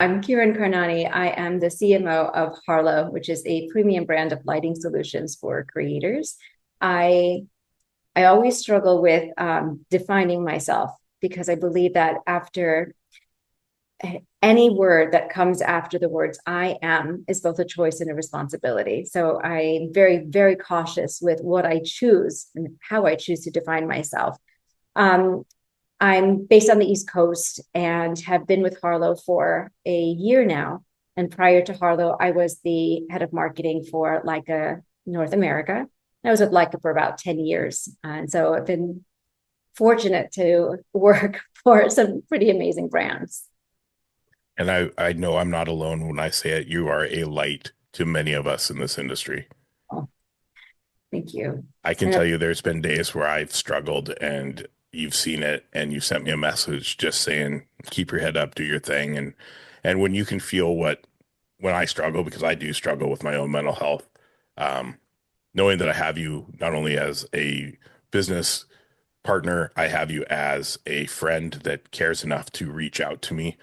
I'm Kiran Karnani. I am the CMO of Harlowe, which is a premium brand of lighting solutions for creators. I I always struggle with defining myself because I believe that after any word that comes after the words I am is both a choice and a responsibility. So I'm very, very cautious with what I choose and how I choose to define myself. Um, I'm based on the East Coast and have been with Harlow for a year now. And prior to Harlow, I was the head of marketing for Leica North America. I was with Leica for about 10 years. And so I've been fortunate to work for some pretty amazing brands. And I know I'm not alone when I say it. You are a light to many of us in this industry. Oh, thank you. I can And tell you there's been days where I've struggled and you've seen it and you sent me a message just saying, keep your head up, do your thing. And when you can feel when I struggle, because I do struggle with my own mental health, um, knowing that I have you not only as a business partner, I have you as a friend that cares enough to reach out to me.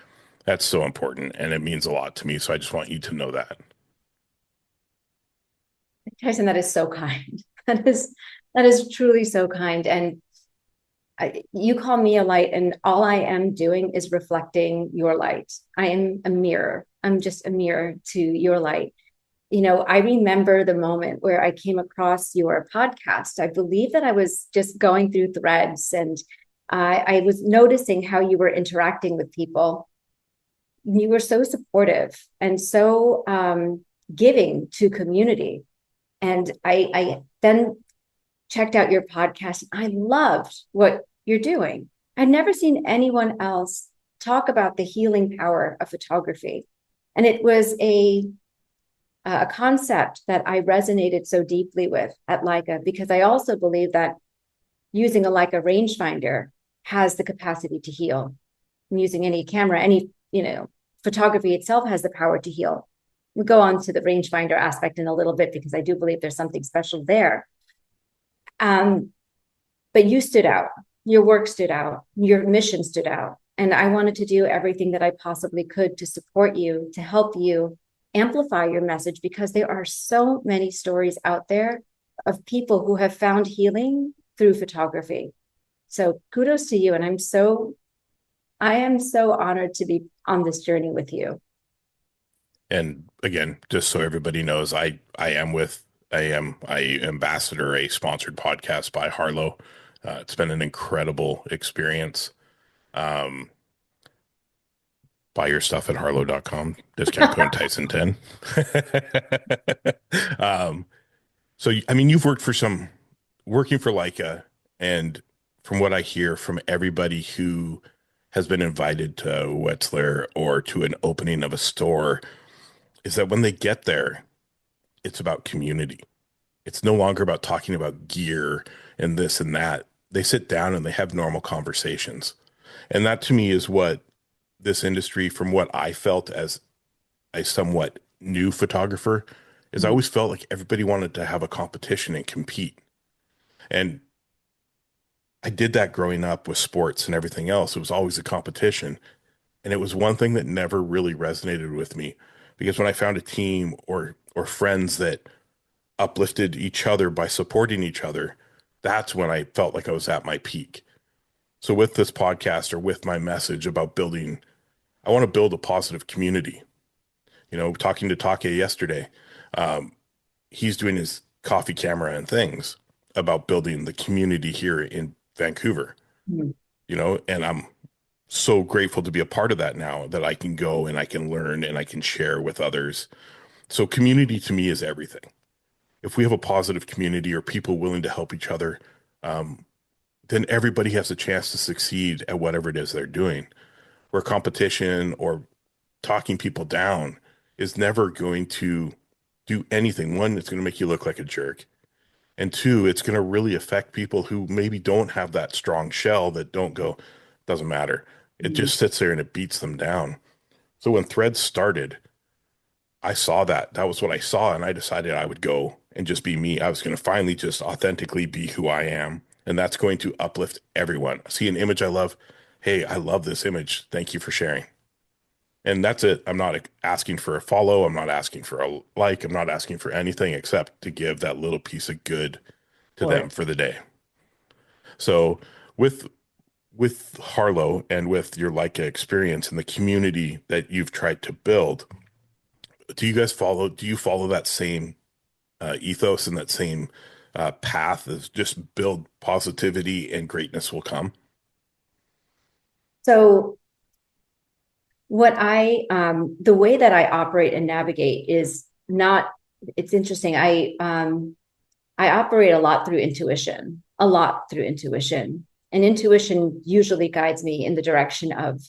That's so important and it means a lot to me. So I just want you to know that. Tyson, that is so kind. That is truly so kind. And you call me a light, and all I am doing is reflecting your light. I am a mirror. I'm just a mirror to your light. I remember the moment where I came across your podcast. I believe that I was just going through threads and I was noticing how you were interacting with people. You were so supportive and so giving to community. And I then checked out your podcast. I loved what you're doing. I'd never seen anyone else talk about the healing power of photography. And it was a concept that I resonated so deeply with at Leica because I also believe that using a Leica rangefinder has the capacity to heal. Using any camera, photography itself has the power to heal. We'll go on to the rangefinder aspect in a little bit because I do believe there's something special there. Um, but you stood out. Your work stood out. Your mission stood out. And I wanted to do everything that I possibly could to support you, to help you amplify your message because there are so many stories out there of people who have found healing through photography. So kudos to you. And I am so honored to be on this journey with you. And again, just so everybody knows, I ambassador a sponsored podcast by Harlow. It's been an incredible experience. Um, buy your stuff at harlow.com. Discount code Tyson 10. um, so I mean, you've working for Leica, and from what I hear from everybody who has been invited to Wetzlar or to an opening of a store, is that when they get there, it's about community. It's no longer about talking about gear and this and that. They sit down and they have normal conversations. And that to me is what this industry, from what I felt as a somewhat new photographer, is I always felt like everybody wanted to have a competition and compete. And I did that growing up with sports and everything else. It was always a competition. And it was one thing that never really resonated with me because when I found a team or friends that uplifted each other by supporting each other, that's when I felt like I was at my peak. So with this podcast or with my message about I want to build a positive community. Talking to Take yesterday, um, he's doing his coffee camera and things about building the community here in Vancouver, Mhm. and I'm so grateful to be a part of that now that I can go and I can learn and I can share with others. So community to me is everything. If we have a positive community or people willing to help each other, um, then everybody has a chance to succeed at whatever it is they're doing. Where competition or talking people down is never going to do anything. One, it's going to make you look like a jerk. And two, it's going to really affect people who maybe don't have that strong shell that don't go, doesn't matter. It just sits there and it beats them down. So when Threads started, I saw that. That was what I saw. And I decided I would go and just be me. I was going to finally just authentically be who I am. And that's going to uplift everyone. See an image I love. Hey, I love this image. Thank you for sharing. And that's it. I'm not asking for a follow. I'm not asking for a like. I'm not asking for anything except to give that little piece of good to them Or for the day. So with Harlowe and with your Leica experience and the community that you've tried to build, do you follow that same ethos and that same path is just build positivity and greatness will come? so the way that I operate and navigate is not, it's interesting. I operate a lot through intuition. And intuition usually guides me in the direction of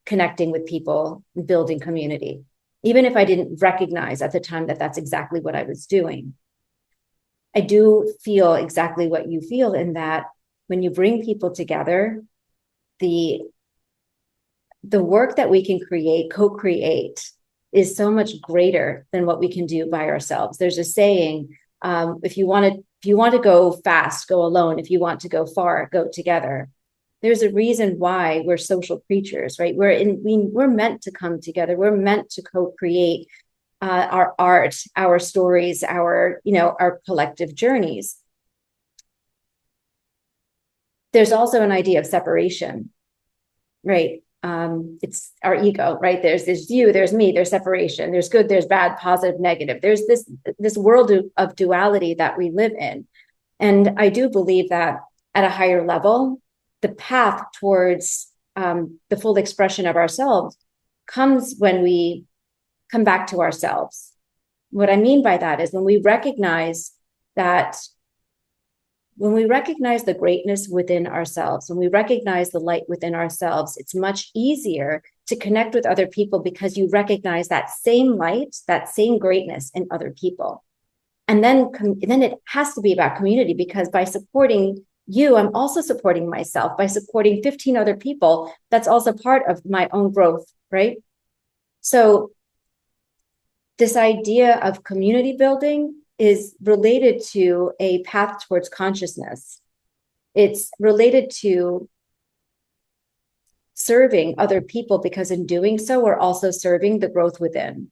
connecting with people, building community, even if I didn't recognize at the time that that's exactly what I was doing. I do feel exactly what you feel in that when you bring people together, the the work that we can co-create, is so much greater than what we can do by ourselves. There's a saying, if you want to go fast, go alone. If you want to go far, go together. There's a reason why we're social creatures, right? We're meant to come together. We're meant to co-create our art, our stories, our collective journeys. There's also an idea of separation, right? It's our ego, right? There's you, there's me, there's separation, there's good, there's bad, positive, negative. There's this world of duality that we live in. And I do believe that at a higher level, the path towards the full expression of ourselves comes when we come back to ourselves. What I mean by that is that when we recognize the greatness within ourselves, when we recognize the light within ourselves, it's much easier to connect with other people because you recognize that same light, that same greatness in other people. And then it has to be about community, because by supporting you, I'm also supporting myself. By supporting 15 other people, that's also part of my own growth, right? So this idea of community building is related to a path towards consciousness. It's related to serving other people, because in doing so, we're also serving the growth within.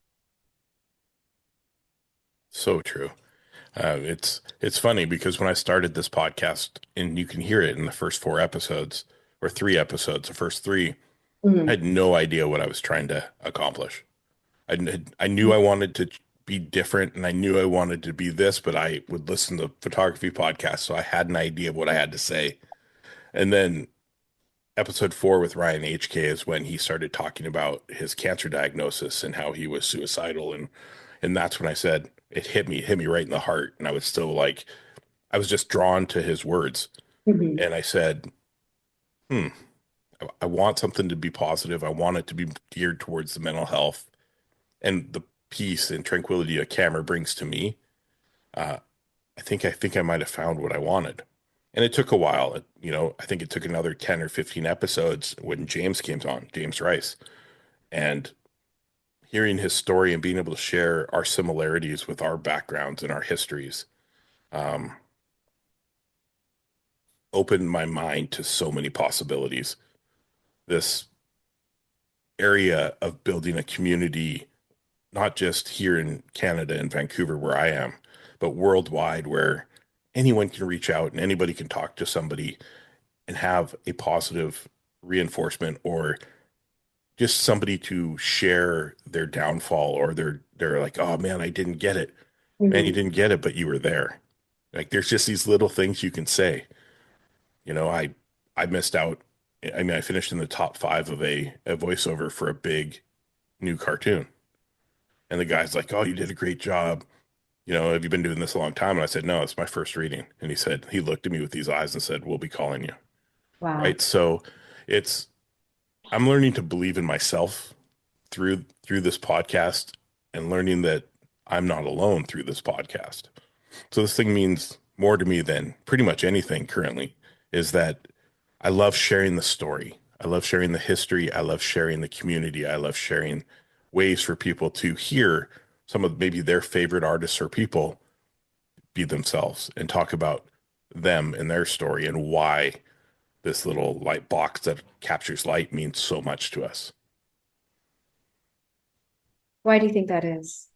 So true. It's funny because when I started this podcast, and you can hear it in the first 4 episodes or 3 episodes, the first three, I Mm-hmm. had no idea what I was trying to accomplish. I knew I wanted to be different and I knew I wanted to be this, but I would listen to photography podcasts, so I had an idea of what I had to say. And then episode 4 with Ryan HK is when he started talking about his cancer diagnosis and how he was suicidal, and that's when I said it hit me right in the heart, and I was still like I was just drawn to his words, Mm-hmm. and I said, "Hmm, I want something to be positive. I want it to be geared towards the mental health and the peace and tranquility a camera brings to me." Uh, I think I might have found what I wanted. And it took a while. I think it took another 10 or 15 episodes when James came on, James Rice, and hearing his story and being able to share our similarities with our backgrounds and our histories um, opened my mind to so many possibilities. This area of building a community, not just here in Canada and Vancouver where I am, but worldwide, where anyone can reach out and anybody can talk to somebody and have a positive reinforcement, or just somebody to share their downfall, or they're like, oh man, I didn't get it. Man, you Mm-hmm. didn't get it, but you were there. Like there's just these little things you can say. I missed out. I mean, I finished in the top 5 of a voiceover for a big new cartoon. And the guy's like, oh, you did a great job. Have you been doing this a long time? And I said, no, it's my first reading. And he looked at me with these eyes and said, we'll be calling you. Wow. Right. So it's, I'm learning to believe in myself through this podcast, and learning that I'm not alone through this podcast. So this thing means more to me than pretty much anything currently, is that I love sharing the story. I love sharing the history. I love sharing the community. I love sharing ways for people to hear some of maybe their favorite artists or people be themselves and talk about them and their story and why this little light box that captures light means so much to us. Why do you think that is?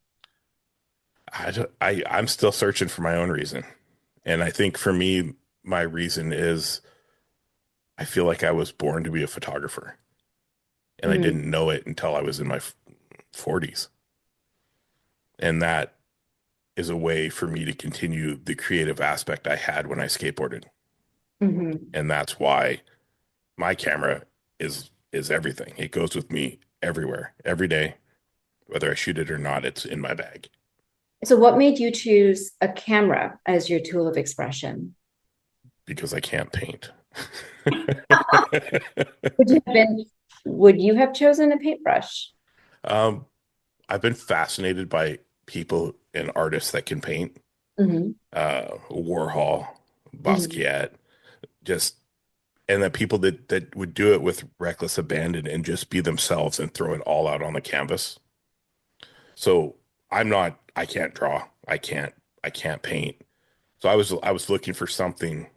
I'm still searching for my own reason. And I think for me, my reason is I feel like I was born to be a photographer and I Mm, didn't know it until I was in my 40s. And that is a way for me to continue the creative aspect I had when I skateboarded. hmm. And that's why my camera is everything. It goes with me everywhere, every day, whether I shoot it or not, it's in my bag So what made you choose a camera as your tool of expression? because I can't paint. Would you have been, would you have chosen a paintbrush? um, I've been fascinated by people and artists that can paint. Hmm. Warhol, Hmm. Basquiat, just and the people that would do it with reckless abandon and just be themselves and throw it all out on the canvas. So I can't draw. I can't paint. So I was looking for something.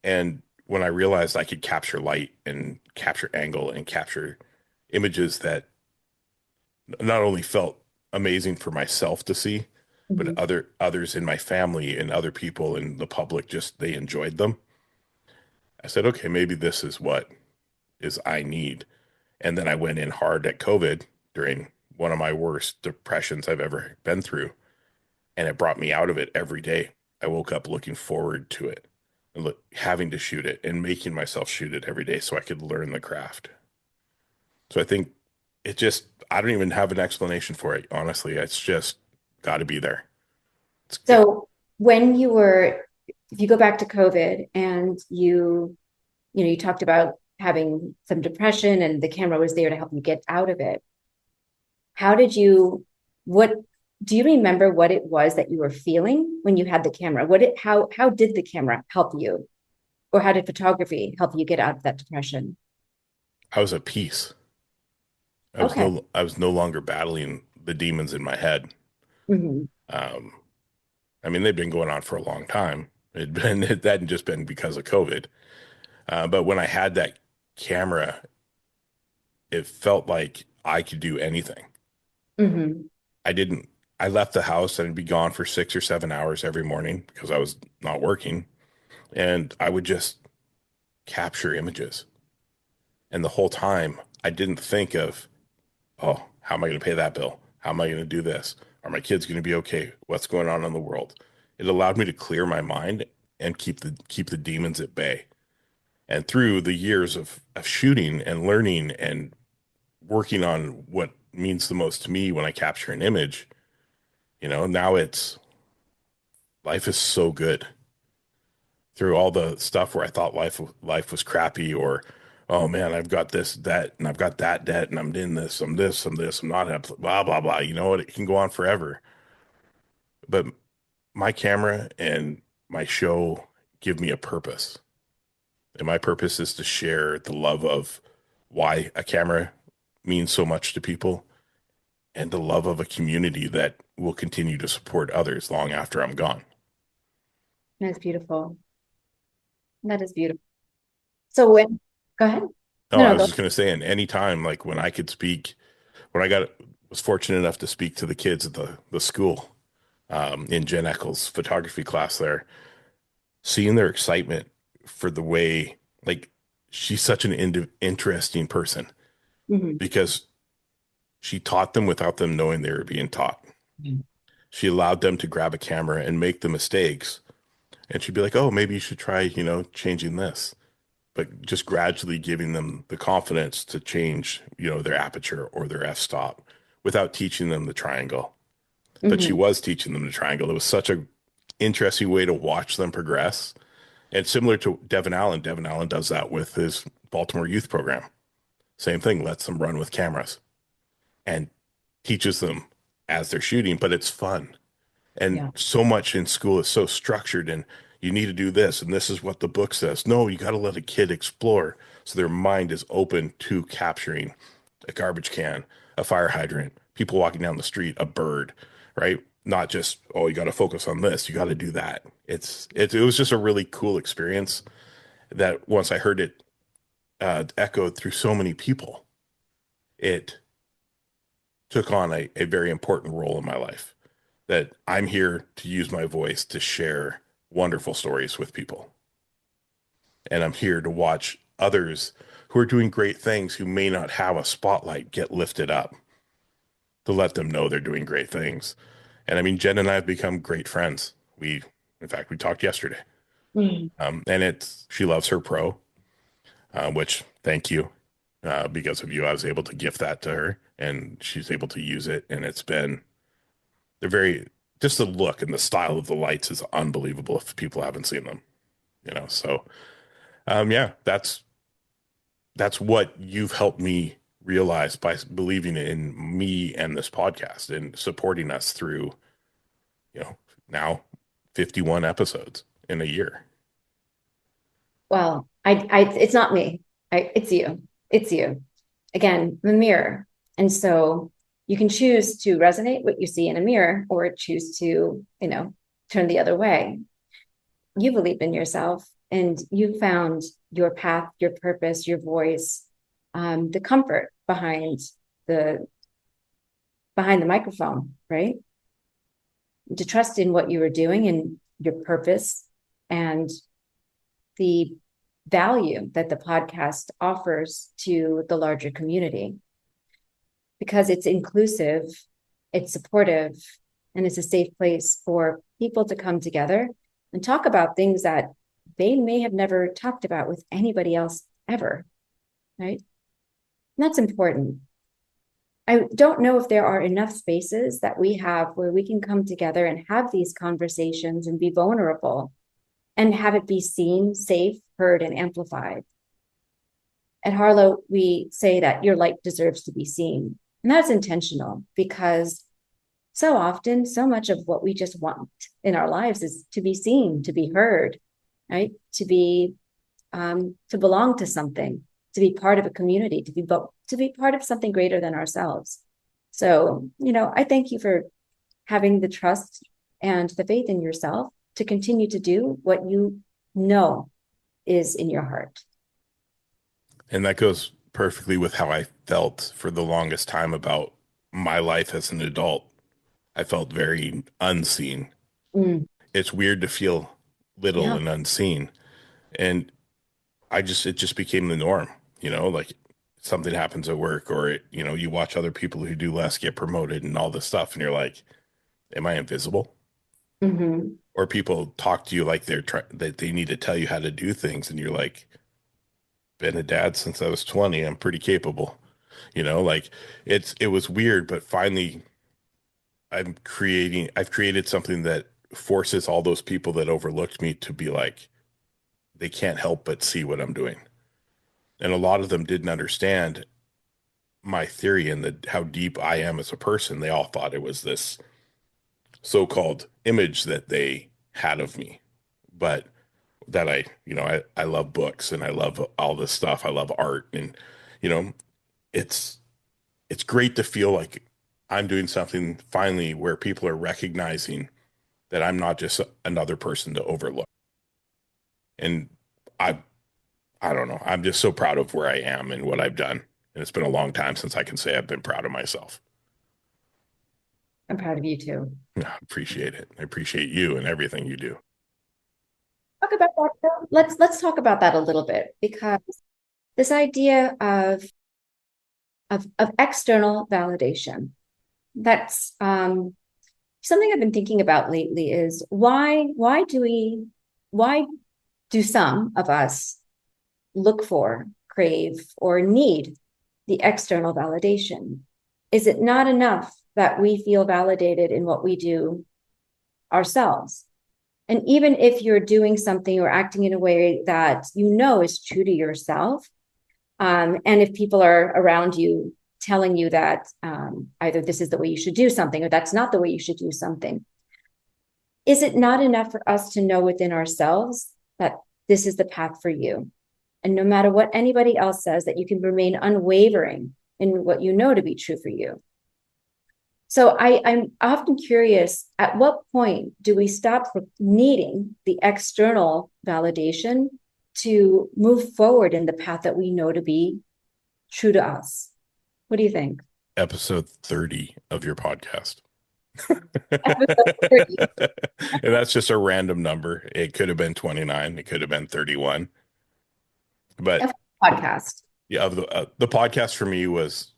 And when I realized I could capture light and capture angle and capture images that not only felt amazing for myself to see, but Hmm. others in my family and other people in the public just they enjoyed them. I said, okay, maybe this is what is I need. And then I went in hard at COVID during one of my worst depressions I've ever been through. And it brought me out of it every day. I woke up looking forward to it and having to shoot it and making myself shoot it every day so I could learn the craft. So I think it just, I don't even have an explanation for it. Honestly, it's just got to be there. It's got, So when you were, if you go back to COVID and you talked about having some depression and the camera was there to help you get out of it. How did you, what, do you remember what it was that you were feeling when you had the camera? How did the camera help you? Or how did photography help you get out of that depression? I was at peace. Okay. I was no longer battling the demons in my head. Hmm. Um, I mean, they've been going on for a long time. It hadn't just been because of COVID. But when I had that camera, it felt like I could do anything. Hmm. I didn't, I left the house and I'd be gone for 6 or 7 hours every morning because I was not working. And I would just capture images. And the whole time I didn't think of, oh, how am I going to pay that bill? How am I going to do this? Are my kids going to be okay? What's going on in the world? It allowed me to clear my mind and keep the demons at bay. And through the years of shooting and learning and working on what means the most to me when I capture an image, now it's life is so good. Through all the stuff where I thought life was crappy or oh man, I've got this, that, and I've got that debt, and I'm in this, I'm this, I'm not, blah, blah, blah. You know what? It can go on forever. But my camera and my show give me a purpose. And my purpose is to share the love of why a camera means so much to people and the love of a community that will continue to support others long after I'm gone. That's beautiful. That is beautiful. So go ahead. Oh, No, I no, was go. just going to say, in any time, like when I could speak, when I was fortunate enough to speak to the kids at the school in Jen Eccles' photography class there, seeing their excitement for the way, like, she's such an interesting person Hmm. because she taught them without them knowing they were being taught. She allowed them to grab a camera and make the mistakes. And she'd be like, oh, maybe you should try, changing this. But just gradually giving them the confidence to change, their aperture or their f-stop without teaching them the triangle. But she Hmm. was teaching them the triangle. It was such a interesting way to watch them progress. And similar to Devin Allen, Devin Allen does that with his Baltimore youth program. Same thing, lets them run with cameras and teaches them as they're shooting, but it's fun. And Yeah. so much in school is so structured and you need to do this and this is what the book says. No, you got to let a kid explore so their mind is open to capturing a garbage can, a fire hydrant, people walking down the street, a bird, right? Not just, oh, you got to focus on this, you got to do that. It was just a really cool experience that once I heard it echoed through so many people, it took on a very important role in my life, that I'm here to use my voice to share wonderful stories with people. And I'm here to watch others who are doing great things who may not have a spotlight get lifted up, to let them know they're doing great things. And I mean, Jen and I have become great friends. In fact, we talked yesterday. Mm. And she loves her pro, which thank you. Because of you, I was able to gift that to her and she's able to use it. And they're very, just the look and the style of the lights is unbelievable if people haven't seen them, So, yeah, that's what you've helped me realize by believing in me and this podcast and supporting us through, now 51 episodes in a year. Well, it's not me. It's you. It's you. Again, the mirror. And so you can choose to resonate what you see in a mirror or choose to, turn the other way. You believe in yourself and you found your path, your purpose, your voice, the comfort the behind the microphone, right? To trust in what you were doing and your purpose and the value that the podcast offers to the larger community, because it's inclusive, it's supportive, and it's a safe place for people to come together and talk about things that they may have never talked about with anybody else ever, right? And that's important. I don't know if there are enough spaces that we have where we can come together and have these conversations and be vulnerable and have it be seen, safe, heard, and amplified. At Harlowe, we say that your light deserves to be seen. And that's intentional because so often, so much of what we just want in our lives is to be seen, to be heard, right? To belong to something, to be part of a community, to be part of something greater than ourselves. So, I thank you for having the trust and the faith in yourself to continue to do what you know is in your heart. And that goes perfectly with how I felt for the longest time about my life as an adult. I felt very unseen. Mm. It's weird to feel little Yeah. and unseen. And it just became the norm, like something happens at work or, you watch other people who do less get promoted and all this stuff. And you're like, am I invisible? Mm-hmm. Or people talk to you like that they need to tell you how to do things. And you're like, been a dad since I was 20. I'm pretty capable, like it was weird, but finally I've created something that forces all those people that overlooked me to be like, they can't help but see what I'm doing. And a lot of them didn't understand my theory and how deep I am as a person. They all thought it was this so-called image that they had of me, but that I love books and I love all this stuff. I love art and, you know, it's, it's great to feel like I'm doing something finally where people are recognizing that I'm not just another person to overlook. And I, I don't know. I'm just so proud of where I am and what I've done. And it's been a long time since I can say I've been proud of myself. I'm proud of you too. I appreciate it. I appreciate you and everything you do. Talk about that. Let's talk about that a little bit, because this idea of external validation, that's something I've been thinking about lately. Is why do some of us look for, crave, or need the external validation? Is it not enough that we feel validated in what we do ourselves? And even if you're doing something or acting in a way that is true to yourself, and if people are around you telling you that either this is the way you should do something or that's not the way you should do something, is it not enough for us to know within ourselves that this is the path for you? And no matter what anybody else says, that you can remain unwavering in what you know to be true for you. So I'm often curious, at what point do we stop needing the external validation to move forward in the path that we know to be true to us? What do you think? episode 30 of your podcast. Episode 30 And that's just a random number. It could have been 29, it could have been 31. But of podcast. yeah, the podcast for me was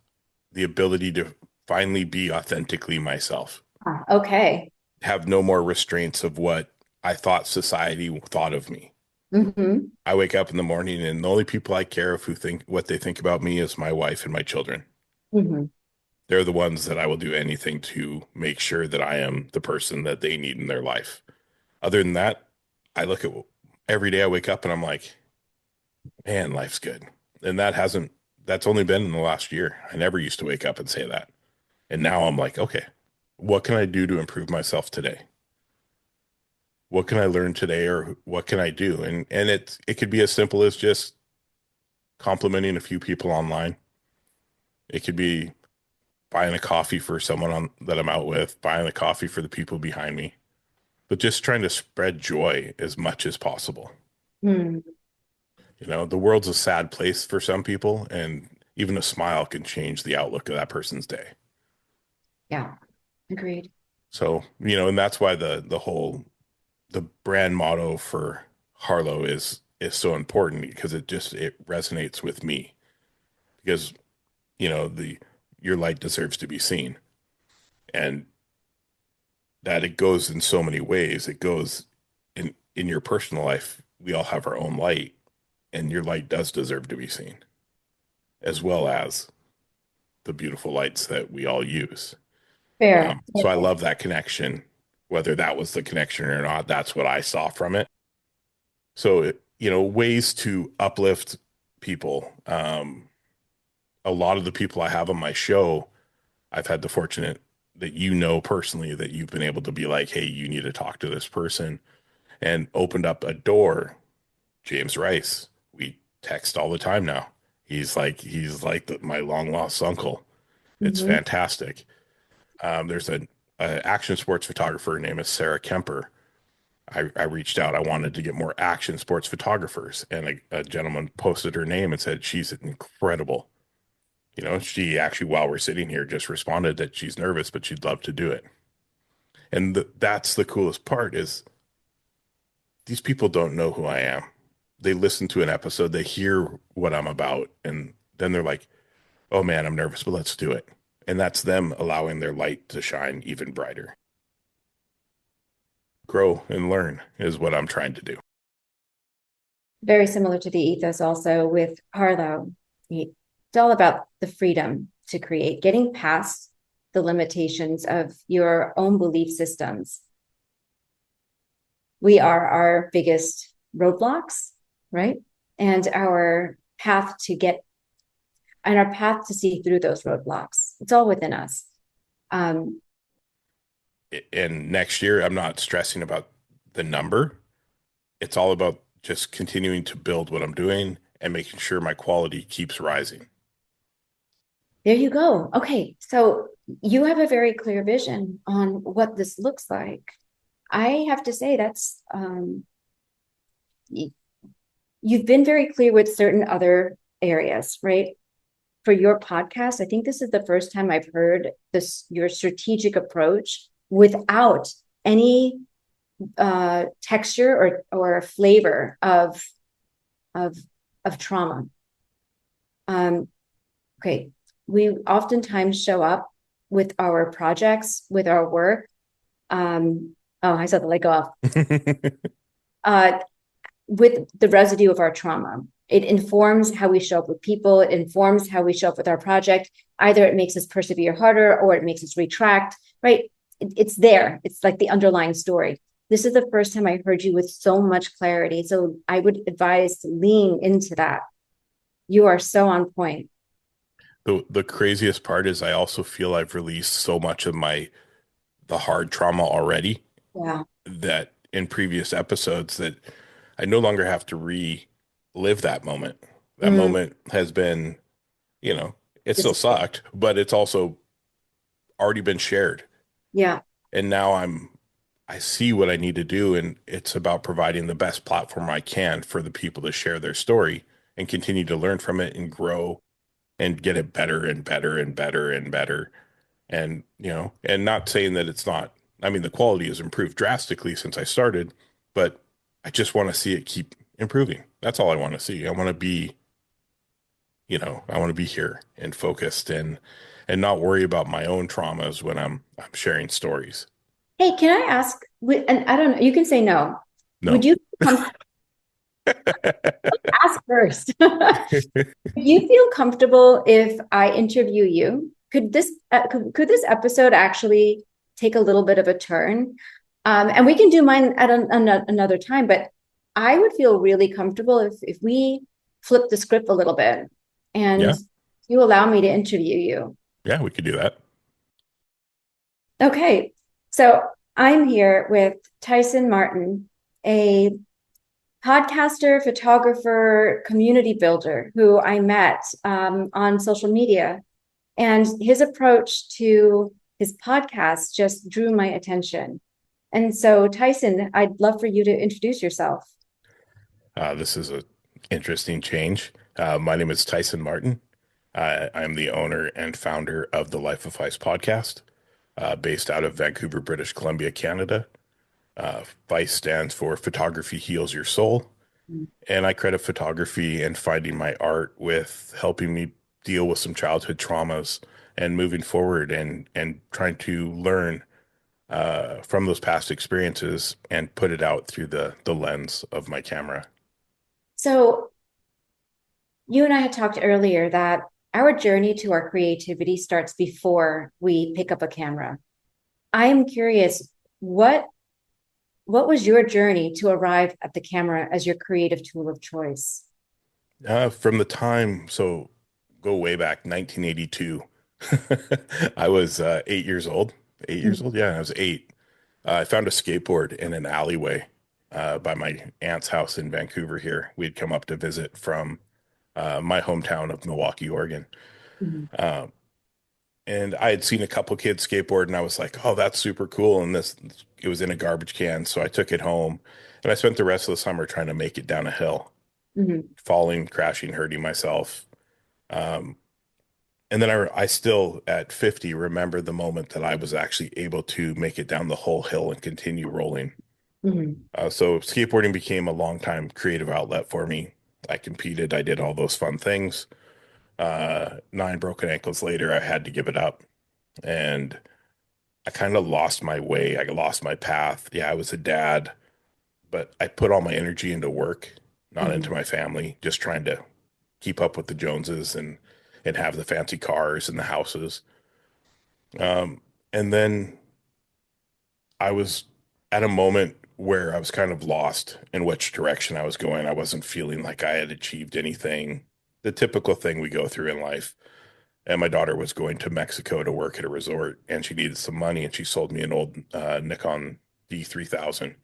the ability to finally be authentically myself, Okay. have no more restraints of what I thought society thought of me. Hmm. I wake up in the morning and the only people I care of who think what they think about me is my wife and my children. Hmm. They're the ones that I will do anything to make sure that I am the person that they need in their life. Other than that, I look at every day I wake up and I'm like, man, life's good. And that's only been in the last year. I never used to wake up and say that. And now I'm like, okay, what can I do to improve myself today? What can I learn today, or what can I do? And it could be as simple as just complimenting a few people online. It could be buying a coffee for someone that I'm out with, buying a coffee for the people behind me, but just trying to spread joy as much as possible. Mm, You know, the world's a sad place for some people, and even a smile can change the outlook of that person's day. yeah, agreed. So, and that's why the brand motto for Harlowe is so important, because it resonates with me, because the your light deserves to be seen, and that it goes in so many ways. It goes in your personal life. We all have our own light, and your light does deserve to be seen, as well as the beautiful lights that we all use. Fair. So I love that connection, whether that was the connection or not. That's what I saw from it. So, ways to uplift people. A lot of the people I have on my show, I've had the fortunate that personally, that you've been able to be like, hey, you need to talk to this person, and opened up a door. James Rice, we text all the time now. He's like my long lost uncle. It's Hmm. fantastic. There's a action sports photographer. Her name is Sarah Kemper. I reached out. I wanted to get more action sports photographers, and a gentleman posted her name and said she's incredible. She actually, while we're sitting here, just responded that she's nervous, but she'd love to do it. And that's the coolest part, is these people don't know who I am. They listen to an episode, they hear what I'm about, and then they're like, oh man, I'm nervous, but let's do it. And that's them allowing their light to shine even brighter. Grow and learn is what I'm trying to do. Very similar to the ethos also with Harlowe. It's all about the freedom to create, getting past the limitations of your own belief systems. We are our biggest roadblocks, right? And our path to see through those roadblocks. It's all within us. Um, And next year, I'm not stressing about the number. It's all about just continuing to build what I'm doing and making sure my quality keeps rising. there you go. Okay. So you have a very clear vision on what this looks like. I have to say that's you've been very clear with certain other areas, right? For your podcast, I think this is the first time I've heard your strategic approach without any texture or flavor of of trauma. Okay, we oftentimes show up with our projects, with our work. Oh, I saw the light go off. Uh, with the residue of our trauma. It informs how we show up with people. It informs how we show up with our project. Either it makes us persevere harder or it makes us retract, right? It's there. It's like the underlying story. This is the first time I heard you with so much clarity. So I would advise to lean into that. You are so on point. The craziest part is I also feel I've released so much of the hard trauma already, Yeah. that in previous episodes, that I no longer have to relive that moment. That Mm, moment has been, it still this, sucked, but it's also already been shared. yeah. And now I see what I need to do, and it's about providing the best platform I can for the people to share their story and continue to learn from it and grow and get it better and better and better and better. And, and not saying that it's not, I mean, the quality has improved drastically since I started, but I just want to see it keep improving. That's all I want to see. I want to be, I want to be here and focused and not worry about my own traumas when I'm sharing stories. Hey, can I ask, and I don't know, you can say no. No. Would you ask first? Would you feel comfortable if I interview you? Could this episode actually take a little bit of a turn? And we can do mine at another time, but I would feel really comfortable if we flip the script a little bit and Yeah. you allow me to interview you. Yeah, we could do that. Okay, so I'm here with Tyson Martin, a podcaster, photographer, community builder who I met on social media. And his approach to his podcast just drew my attention. And so, Tyson, I'd love for you to introduce yourself. This is a interesting change. My name is Tyson Martin. I'm the owner and founder of the Life of Phys Podcast, based out of Vancouver, British Columbia, Canada. Phys stands for Photography Heals Your Soul. And I credit photography and finding my art with helping me deal with some childhood traumas and moving forward and trying to learn from those past experiences and put it out through the lens of my camera. So, you and I had talked earlier that our journey to our creativity starts before we pick up a camera. I am curious, what what was your journey to arrive at the camera as your creative tool of choice? From the time, so go way back, 1982. I was 8 years old. 8 years old? Yeah, I was eight. I found a skateboard in an alleyway by my aunt's house in Vancouver here. We'd come up to visit from my hometown of Milwaukee, Oregon. Mhm. Uh, and I had seen a couple kids skateboard and I was like, oh, that's super cool. And it was in a garbage can. So I took it home and I spent the rest of the summer trying to make it down a hill, Mhm. falling, crashing, hurting myself. Um, and then I still, at 50, remember the moment that I was actually able to make it down the whole hill and continue rolling. Mhm. So skateboarding became a long time creative outlet for me. I competed, I did all those fun things. Nine broken ankles later, I had to give it up. And I kind of lost my way. I lost my path. Yeah, I was a dad, but I put all my energy into work, not into Mhm. my family, just trying to keep up with the Joneses and have the fancy cars and the houses. And then I was at a moment where I was kind of lost in which direction I was going. I wasn't feeling like I had achieved anything, the typical thing we go through in life. And my daughter was going to Mexico to work at a resort, and she needed some money, and she sold me an old Nikon D3000.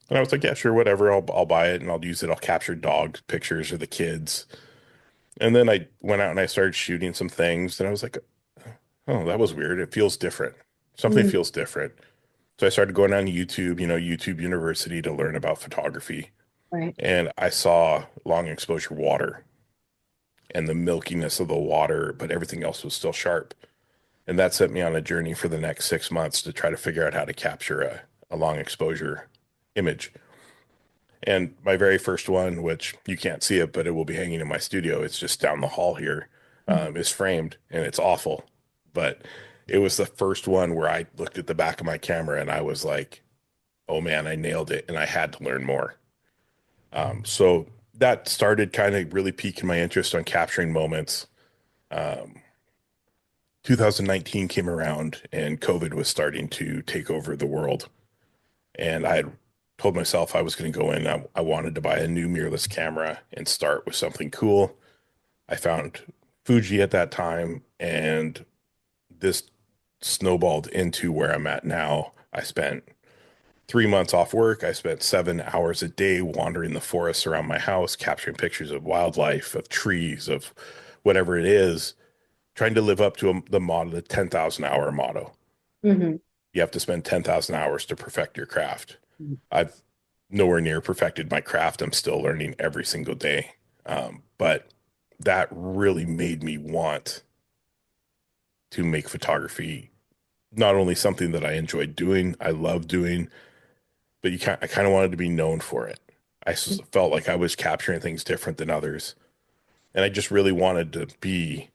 And I was like, yeah, sure, whatever. I'll buy it and I'll use it. I'll capture dog pictures of the kids. And then I went out and I started shooting some things, and I was like, oh, that was weird. It feels different. Something Mhm. feels different. So I started going on YouTube, YouTube University to learn about photography. Right. And I saw long exposure water and the milkiness of the water, but everything else was still sharp. And that set me on a journey for the next 6 months to try to figure out how to capture a long exposure image. And my very first one, which you can't see it, but it will be hanging in my studio, it's just down the hall here, Mhm. is framed and it's awful. But it was the first one where I looked at the back of my camera and I was like, oh man, I nailed it. And I had to learn more. So that started kind of really piquing my interest on capturing moments. Um, 2019 came around and COVID was starting to take over the world. And I had told myself I was going to go in. I wanted to buy a new mirrorless camera and start with something cool. I found Fuji at that time, and this snowballed into where I'm at now. I spent 3 months off work. I spent 7 hours a day wandering the forests around my house, capturing pictures of wildlife, of trees, of whatever it is, trying to live up to the motto, the 10,000 hour motto. Mhm. You have to spend 10,000 hours to perfect your craft. Mhm. I've nowhere near perfected my craft. I'm still learning every single day. But that really made me want to make photography not only something that I enjoyed doing, I love doing, but I kind of wanted to be known for it. Felt like I was capturing things different than others. And I just really wanted to be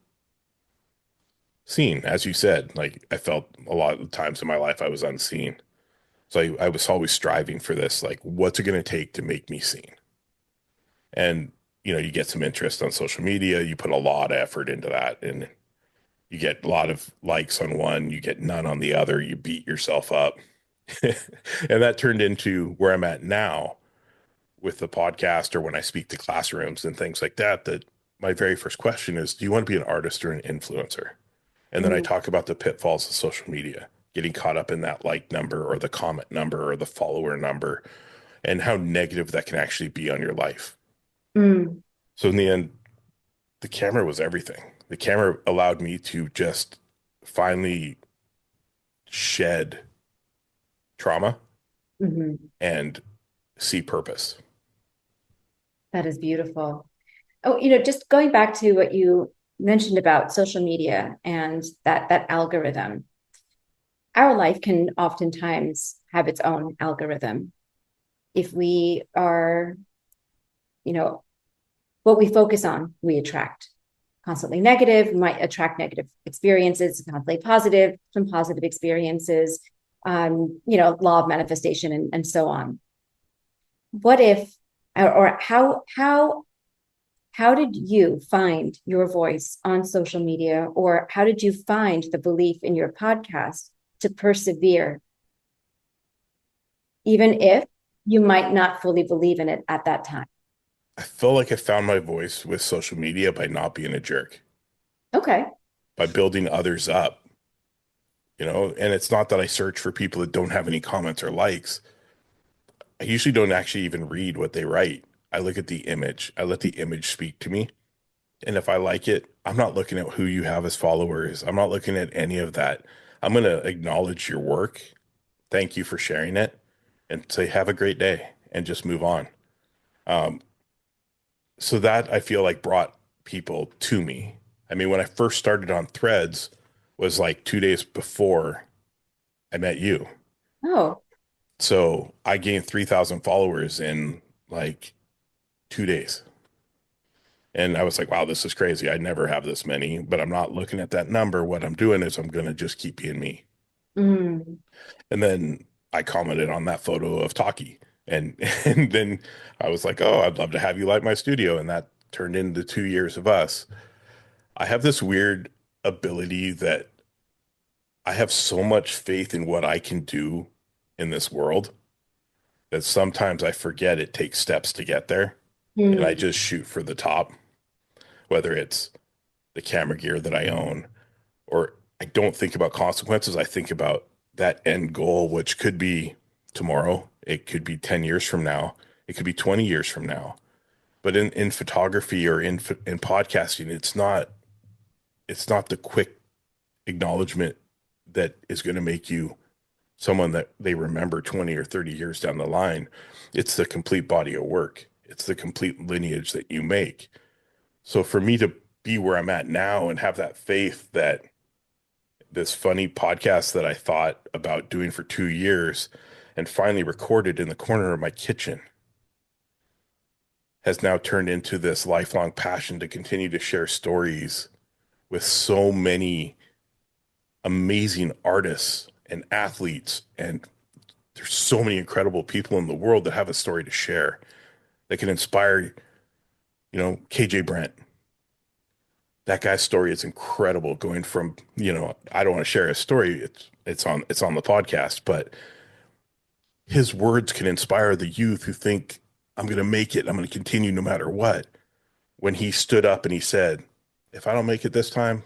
seen, as you said. Like I felt a lot of the times in my life I was unseen. So I was always striving for this, like, what's it going to take to make me seen? And, you get some interest on social media, you put a lot of effort into that, and you get a lot of likes on one, you get none on the other, you beat yourself up. And that turned into where I'm at now with the podcast or when I speak to classrooms and things like that, that my very first question is, do you want to be an artist or an influencer? And then I Mm, talk about the pitfalls of social media, getting caught up in that like number or the comment number or the follower number and how negative that can actually be on your life. mm, So in the end, the camera was everything. The camera allowed me to just finally shed trauma mhm. and see purpose. That is beautiful. Oh, just going back to what you mentioned about social media and that algorithm, our life can oftentimes have its own algorithm. If we are, you know, what we focus on, we attract. Constantly negative, we might attract negative experiences, constantly positive, some positive experiences, law of manifestation and so on. What if, or how did you find your voice on social media, or how did you find the belief in your podcast to persevere, even if you might not fully believe in it at that time? I feel like I found my voice with social media by not being a jerk, Okay. by building others up, and it's not that I search for people that don't have any comments or likes. I usually don't actually even read what they write. I look at the image. I let the image speak to me. And if I like it, I'm not looking at who you have as followers. I'm not looking at any of that. I'm going to acknowledge your work. Thank you for sharing it and say, have a great day and just move on. Um, so that I feel like brought people to me. I mean, when I first started on Threads was like 2 days before I met you. Oh. So I gained 3,000 followers in like 2 days. And I was like, wow, this is crazy. I never have this many, but I'm not looking at that number. What I'm doing is I'm going to just keep being me. Mm, And then I commented on that photo of Taki. And and then I was like, oh, I'd love to have you light my studio. And that turned into 2 years of us. I have this weird ability that I have so much faith in what I can do in this world that sometimes I forget it takes steps to get there. And I mm, just shoot for the top, whether it's the camera gear that I own, or I don't think about consequences. I think about that end goal, which could be tomorrow. It could be 10 years from now. It could be 20 years from now. But in photography or in podcasting, it's not the quick acknowledgement that is going to make you someone that they remember 20 or 30 years down the line. It's the complete body of work. It's the complete lineage that you make. So for me to be where I'm at now and have that faith that this funny podcast that I thought about doing for 2 years and finally recorded in the corner of my kitchen has now turned into this lifelong passion to continue to share stories with so many amazing artists and athletes. And there's so many incredible people in the world that have a story to share that can inspire, KJ Brent. That guy's story is incredible going from, I don't want to share his story. It's on the podcast, but his words can inspire the youth who think, I'm going to make it. I'm going to continue no matter what. When he stood up and he said, if I don't make it this time,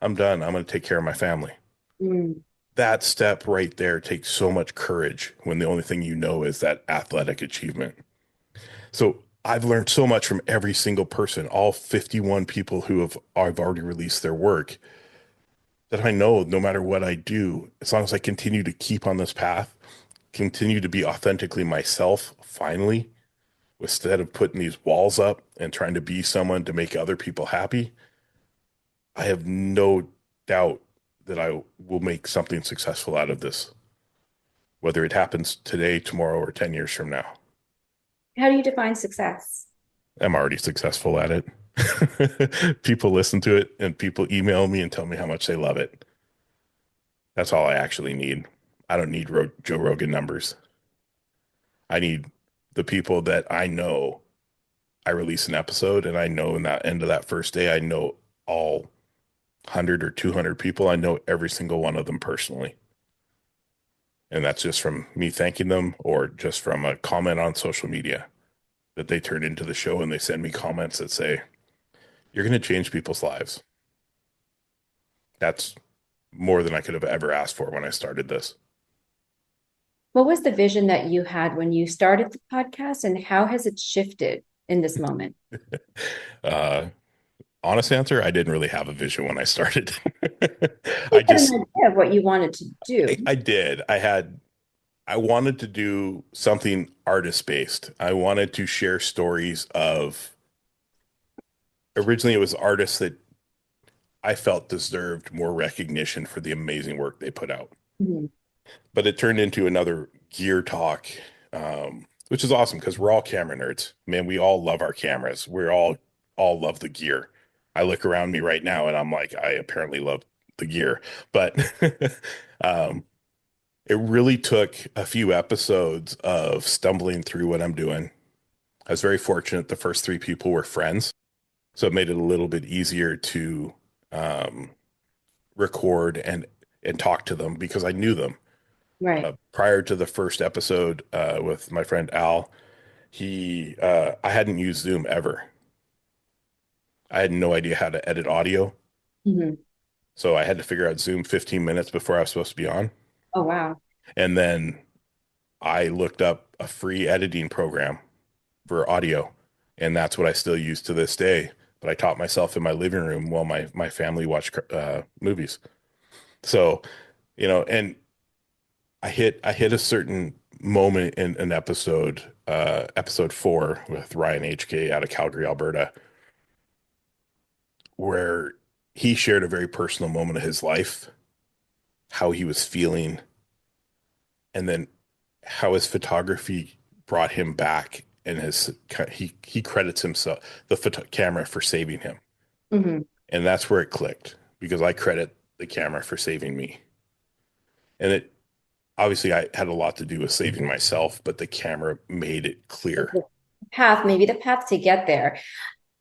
I'm done. I'm going to take care of my family. mm, That step right there takes so much courage when the only thing you know is that athletic achievement. So I've learned so much from every single person, all 51 people who I've already released their work, that I know no matter what I do, as long as I continue to keep on this path, continue to be authentically myself, finally, instead of putting these walls up and trying to be someone to make other people happy, I have no doubt that I will make something successful out of this, whether it happens today, tomorrow, or 10 years from now. How do you define success? I'm already successful at it. People listen to it and people email me and tell me how much they love it. That's all I actually need. I don't need Joe Rogan numbers. I need the people that I know. I release an episode and I know in that end of that first day, I know all 100 or 200 people. I know every single one of them personally. And that's just from me thanking them or just from a comment on social media that they turn into the show and they send me comments that say, you're going to change people's lives. That's more than I could have ever asked for when I started this. What was the vision that you had when you started the podcast, and how has it shifted in this moment? Uh, Honest answer, I didn't really have a vision when I started. You I had an just, idea of what you wanted to do. I did. I wanted to do something artist based. I wanted to share stories of, originally it was artists that I felt deserved more recognition for the amazing work they put out. Mhm. But it turned into another gear talk, which is awesome because we're all camera nerds. Man, we all love our cameras. All love the gear. I look around me right now and I'm like, I apparently love the gear. But um, it really took a few episodes of stumbling through what I'm doing. I was very fortunate. The first three people were friends, so it made it a little bit easier to um, record and talk to them because I knew them. Right. Prior to the first episode with my friend Al, I hadn't used Zoom ever. I had no idea how to edit audio, Mhm. so I had to figure out Zoom 15 minutes before I was supposed to be on. Oh, wow. And then I looked up a free editing program for audio, and that's what I still use to this day. But I taught myself in my living room while my family watched movies. So, and I hit a certain moment in an episode, episode 4 with Ryan HK out of Calgary, Alberta, where he shared a very personal moment of his life, how he was feeling, and then how his photography brought him back, and he credits himself, the camera, for saving him. Hmm. And that's where it clicked because I credit the camera for saving me. And it obviously I had a lot to do with saving myself, but the camera made it clear. Maybe the path to get there.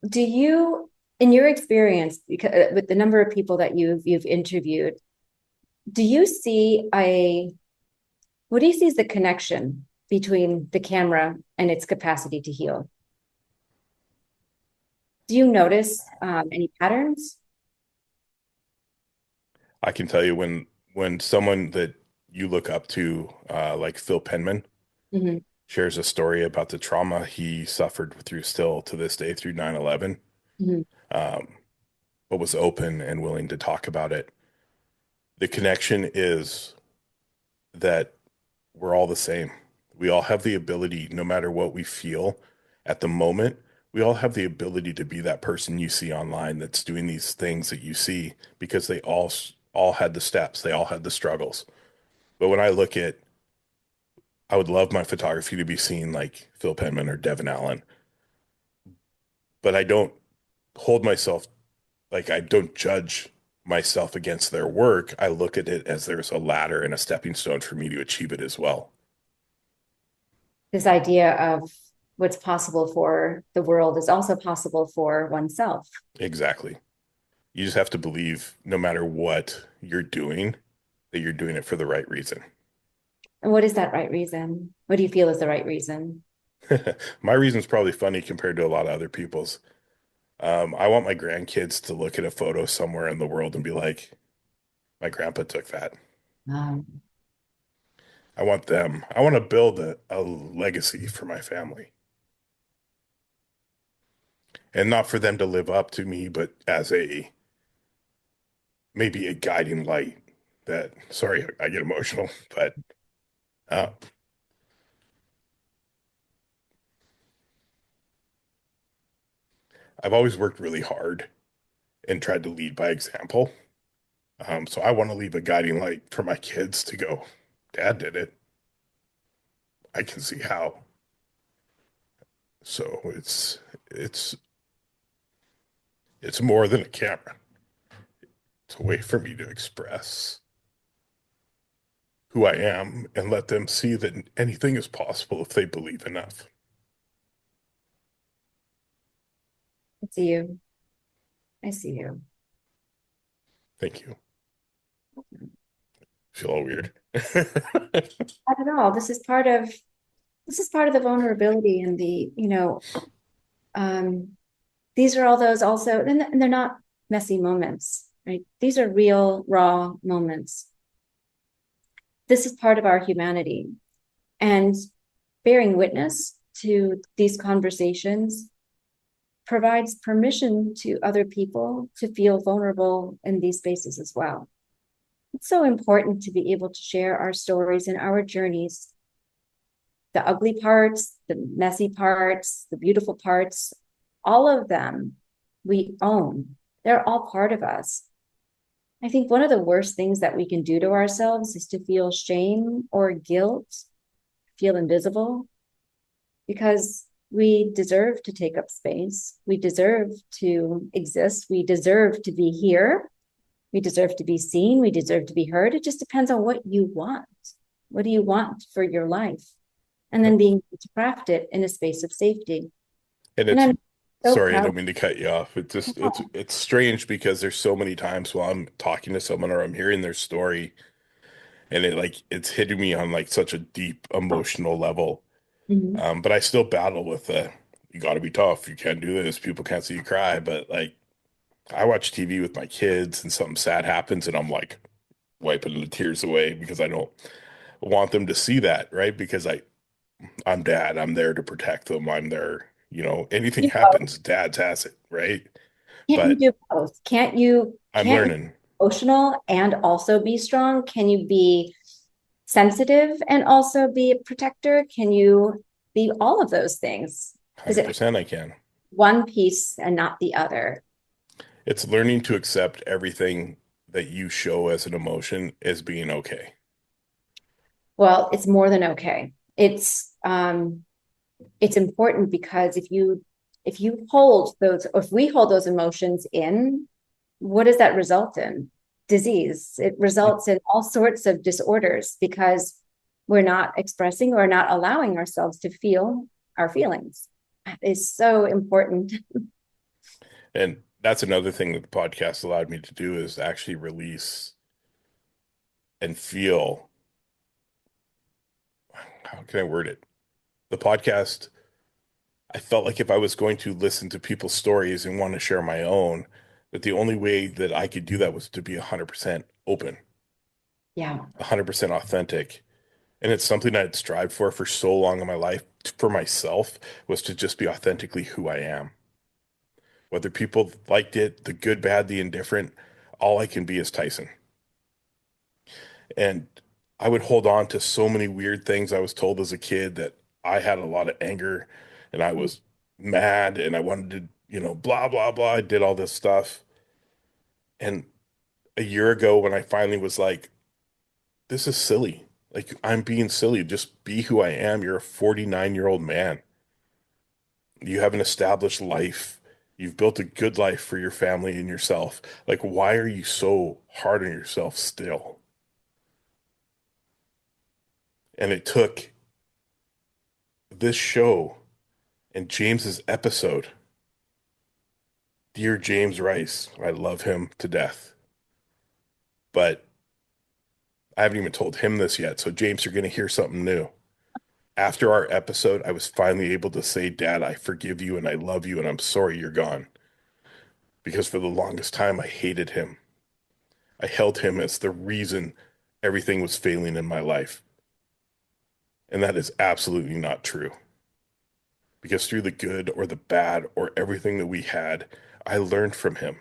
Do you, in your experience, because with the number of people that you've interviewed, do you see what do you see as the connection between the camera and its capacity to heal? Do you notice any patterns? I can tell you when someone that you look up to, like Phil Penman, Hmm. shares a story about the trauma he suffered through still to this day through 9/11, Hmm. um, but was open and willing to talk about it. The connection is that we're all the same. We all have the ability, no matter what we feel at the moment, we all have the ability to be that person you see online that's doing these things that you see because they all had the steps, they all had the struggles. But when I look at, I would love my photography to be seen like Phil Penman or Devin Allen, but I don't hold myself, like I don't judge myself against their work. I look at it as there's a ladder and a stepping stone for me to achieve it as well. This idea of what's possible for the world is also possible for oneself. Exactly. You just have to believe no matter what you're doing, that you're doing it for the right reason. And what is that right reason? What do you feel is the right reason? My reason's probably funny compared to a lot of other people's. I want my grandkids to look at a photo somewhere in the world and be like, my grandpa took that. Um, I want to build a legacy for my family. And not for them to live up to me, but as maybe a guiding light that, sorry, I get emotional, but uh, I've always worked really hard and tried to lead by example. So I want to leave a guiding light for my kids to go, Dad did it. I can see how. So it's it's more than a camera. It's a way for me to express who I am and let them see that anything is possible if they believe enough. I see you. I see you. Thank you. Feel all weird. Not at all. This is part of the vulnerability and um, these are all those also, and they're not messy moments, right? These are real, raw moments. This is part of our humanity. And bearing witness to these conversations provides permission to other people to feel vulnerable in these spaces as well. It's so important to be able to share our stories and our journeys, the ugly parts, the messy parts, the beautiful parts, all of them we own. They're all part of us. I think one of the worst things that we can do to ourselves is to feel shame or guilt, feel invisible, because we deserve to take up space. We deserve to exist. We deserve to be here. We deserve to be seen. We deserve to be heard. It just depends on what you want. What do you want for your life? And then being able to craft it in a space of safety. And And it's I'm so sorry, I proud. don't mean to cut you off. It's strange because there's so many times while I'm talking to someone or I'm hearing their story and it's hitting me on like such a deep emotional level. Mhm. But I still battle with you got to be tough. You can't do this. People can't see you cry. But like I watch TV with my kids and something sad happens and I'm like wiping the tears away because I don't want them to see that, right? Because I'm dad. I'm there to protect them. I'm there, anything You both. happens, dad's has it, right? Can't you But do both? I'm Can't you be learning emotional and also be strong? Can you be sensitive and also be a protector? Can you be all of those things? Is it 100% I can. one piece and not the other? It's learning to accept everything that you show as an emotion as being okay. Well, it's more than okay. It's important because if you hold those, or if we hold those emotions in, what does that result in? Disease. It results in all sorts of disorders because we're not expressing or not allowing ourselves to feel our feelings. That is so important. And that's another thing that the podcast allowed me to do is actually release and feel, how can I word it? The podcast, I felt like if I was going to listen to people's stories and want to share my own, that the only way that I could do that was to be 100% open, Yeah. 100% authentic. And it's something I'd strived for so long in my life for myself was to just be authentically who I am. Whether people liked it, the good, bad, the indifferent, all I can be is Tyson. And I would hold on to so many weird things I was told as a kid that I had a lot of anger and I was mad and I wanted to, blah, blah, blah. I did all this stuff. And a year ago, when I finally was like, this is silly. Like, I'm being silly. Just be who I am. You're a 49-year-old man. You have an established life. You've built a good life for your family and yourself. Like, why are you so hard on yourself still? And it took this show and James's episode. Dear James Rice, I love him to death. But I haven't even told him this yet. So, James, you're going to hear something new. After our episode, I was finally able to say, Dad, I forgive you and I love you and I'm sorry you're gone. Because for the longest time, I hated him. I held him as the reason everything was failing in my life. And that is absolutely not true. Because through the good or the bad or everything that we had, I learned from him.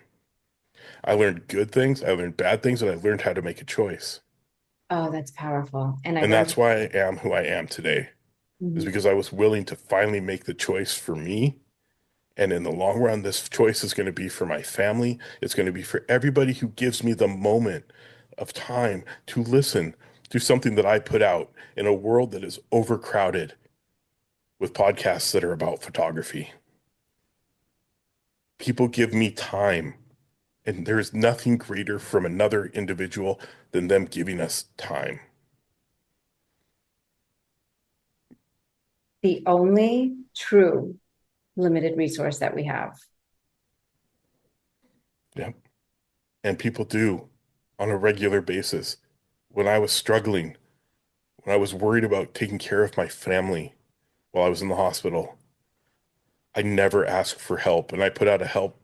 I learned good things, I learned bad things, and I learned how to make a choice. Oh, that's powerful. And I And love. that's why I am who I am today, is Mhm. because I was willing to finally make the choice for me And in the long run, this choice is going to be for my family. It's going to be for everybody who gives me the moment of time to listen to something that I put out in a world that is overcrowded with podcasts that are about photography. People give me time, and there is nothing greater from another individual than them giving us time. The only true limited resource that we have. Yeah. And people do on a regular basis. When I was struggling, when I was worried about taking care of my family while I was in the hospital, I never asked for help. And I put out a help,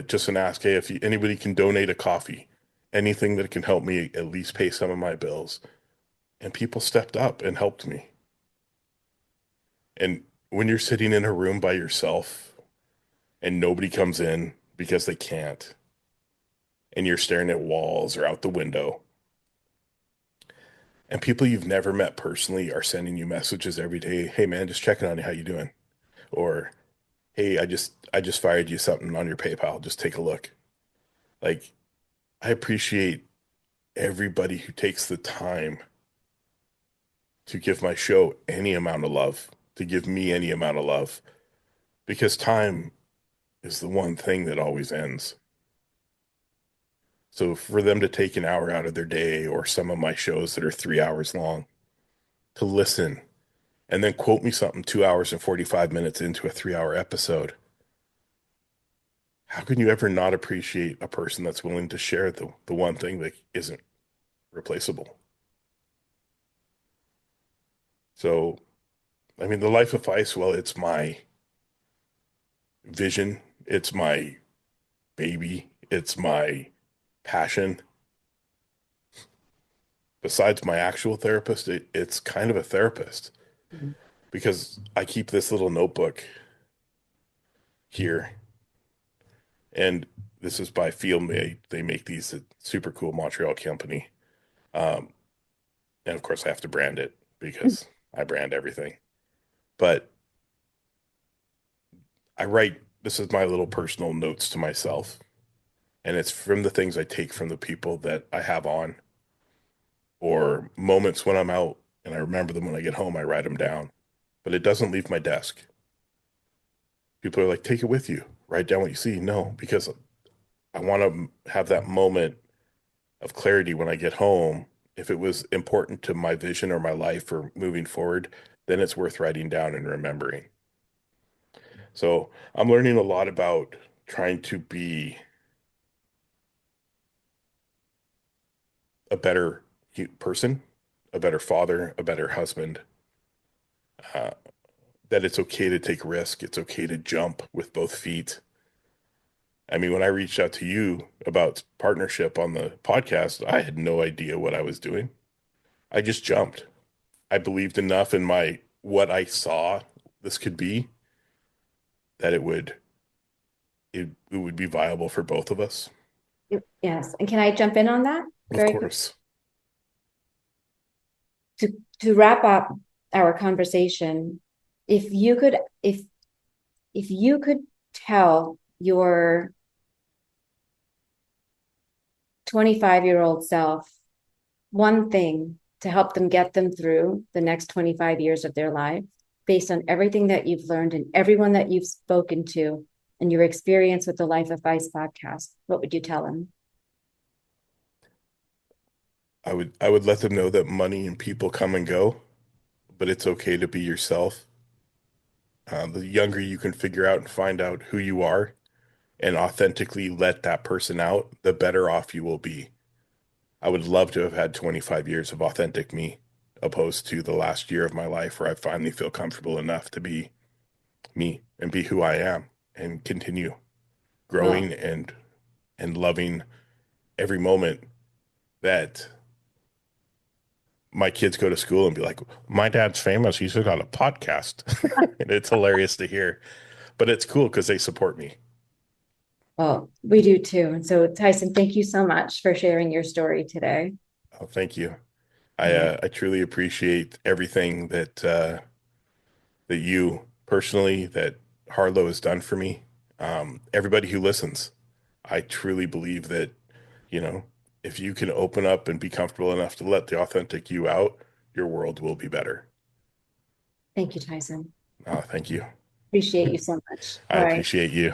just an ask, hey, if anybody can donate a coffee, anything that can help me at least pay some of my bills. And people stepped up and helped me. And when you're sitting in a room by yourself and nobody comes in because they can't, and you're staring at walls or out the window, and people you've never met personally are sending you messages every day, hey man, just checking on you, how you doing? Or hey, I just fired you something on your PayPal, just take a look. Like, I appreciate everybody who takes the time to give my show any amount of love, to give me any amount of love, because time is the one thing that always ends. So for them to take an hour out of their day or some of my shows that are 3 hours long to listen and then quote me something 2 hours and 45 minutes into a 3 hour episode, how can you ever not appreciate a person that's willing to share the one thing that isn't replaceable? So, I mean, the life of ice, well, it's my vision, it's my baby, it's my passion. Besides my actual therapist, it's kind of a therapist Mhm. because I keep this little notebook here, and this is by Field Made. They make these super cool Montreal company. Um, and of course, I have to brand it because I brand everything. But I write, this is my little personal notes to myself. And it's from the things I take from the people that I have on, or moments when I'm out and I remember them when I get home, I write them down. But it doesn't leave my desk. People are like, take it with you, write down what you see. No, because I want to have that moment of clarity when I get home. If it was important to my vision or my life or moving forward, then it's worth writing down and remembering. So I'm learning a lot about trying to be a better person, a better father, a better husband, uh, that it's okay to take risk. It's okay to jump with both feet. I mean, when I reached out to you about partnership on the podcast, I had no idea what I was doing. I just jumped. I believed enough in my what I saw this could be that it would be viable for both of us. Yes. And can I jump in on that Of very quick? course. To to wrap up our conversation, if you could if you could tell your 25-year-old self one thing to help them get them through the next 25 years of their life, based on everything that you've learned and everyone that you've spoken to and your experience with the Life of Phys podcast, what would you tell them? I would let them know that money and people come and go, but it's okay to be yourself. The younger you can figure out and find out who you are and authentically let that person out, the better off you will be. I would love to have had 25 years of authentic me, opposed to the last year of my life where I finally feel comfortable enough to be me and be who I am and continue Well, growing and loving every moment that my kids go to school and be like, my dad's famous. He's got a podcast. And it's hilarious to hear. But it's cool because they support me. well, we do too. And so, Tyson, thank you so much for sharing your story today. Oh, thank you. Yeah. I truly appreciate everything that that you personally, that Harlowe has done for me. everybody who listens. I truly believe that, you know, if you can open up and be comfortable enough to let the authentic you out, your world will be better. Thank you, Tyson. Thank you. Appreciate you so much. I All right. appreciate you.